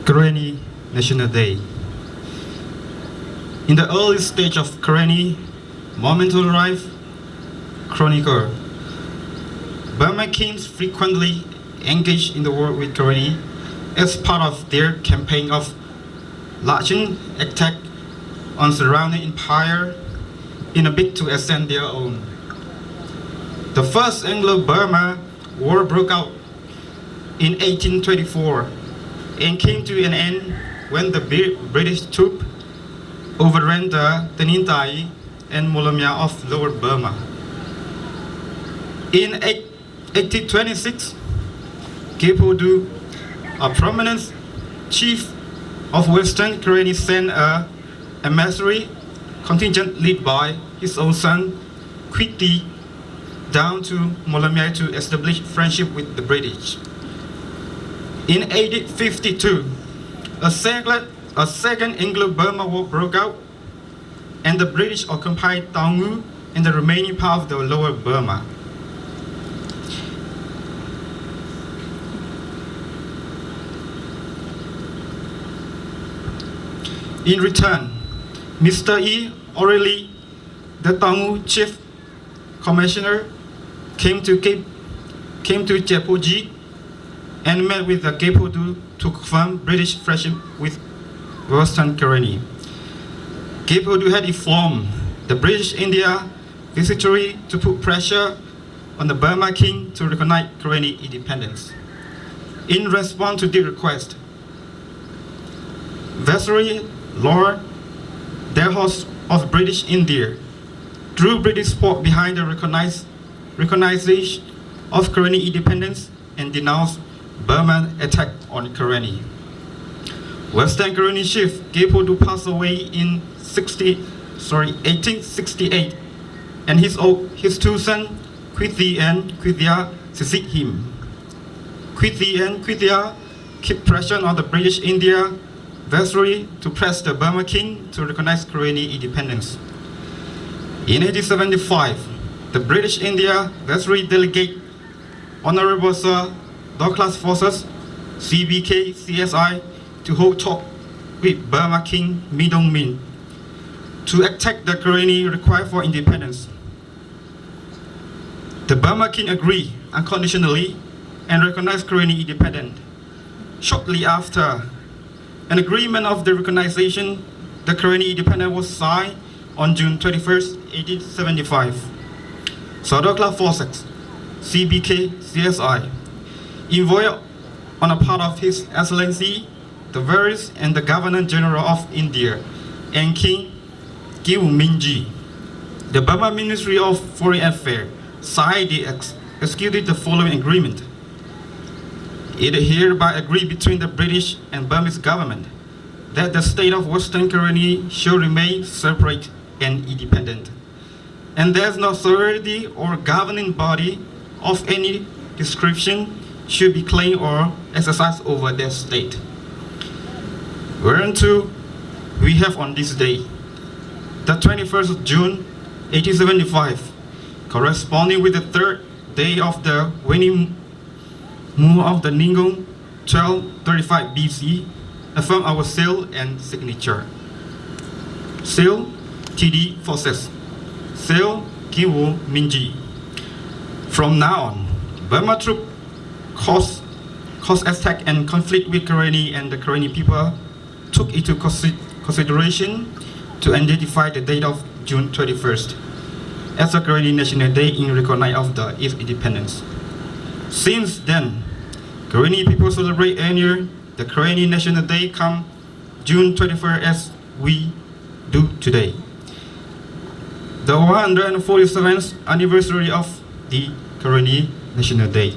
Karenni National Day. In the early stage of Karenni, Monumental Life Chronicle, Burma kings frequently engaged in the war with Karenni as part of their campaign of launching attack on surrounding empire in a bid to ascend their own. The First Anglo-Burma War broke out in 1824 and came to an end when the British troops overran the Tenintai and Molomia of Lower Burma. In 1826, Gepodu, a prominent chief of Western Karenni, sent a emissary contingent led by his own son, Kwiti, down to Molomia to establish friendship with the British. In 1852, a second Anglo-Burma War broke out, and the British occupied Taungu and the remaining part of the Lower Burma. In return, Mr. E. O'Reilly, the Taungu chief commissioner, came to Jepoji and met with the Gepodu to confirm British friendship with Western Karenni. Gepodu had informed the British India Viceroy to put pressure on the Burma king to recognize Karenni independence. In response to the request, Viceroy Lord Dalhousie of British India drew British support behind the recognition of Karenni independence and denounced Burman attack on Karenni. Western Karenni chief Gepodu passed away in 1868, and his two sons, Kwiti and Kwithia, succeeded him. Kwiti and Kwithia kept pressure on the British India Viceroy to press the Burma king to recognize Karenni independence. In 1875, the British India Viceroy delegate Honorable Sir Douglas Forces, CBK, CSI, to hold talk with Burma King Midong Min to attack the Karenni required for independence. The Burma King agreed unconditionally and recognized Karenni independent. Shortly after, an agreement of the recognition, the Karenni independence was signed on June 21st, 1875. Sir Douglas Forces, CBK, CSI, envoyed on a part of His Excellency, the Viceroy and the Governor General of India, and King Kiu Minji. The Burma Ministry of Foreign Affairs signed the executed the following agreement. It hereby agreed between the British and Burmese government that the state of Western Karenni shall remain separate and independent, and there is no authority or governing body of any description should be claimed or exercised over their state. Whereunto we have on this day, the 21st of June, 1875, corresponding with the third day of the waning moon of the Ningung, 1235 BC, affirm our seal and signature. Seal, TD Forces. Seal, Kiwu Minji. From now on, Burma troops cause attack and conflict with Karenni, and the Karenni people took into consideration to identify the date of June 21st as the Karenni National Day in recognition of its independence. Since then, Karenni people celebrate annually the Karenni National Day come June 21st as we do today. The 147th anniversary of the Karenni National Day.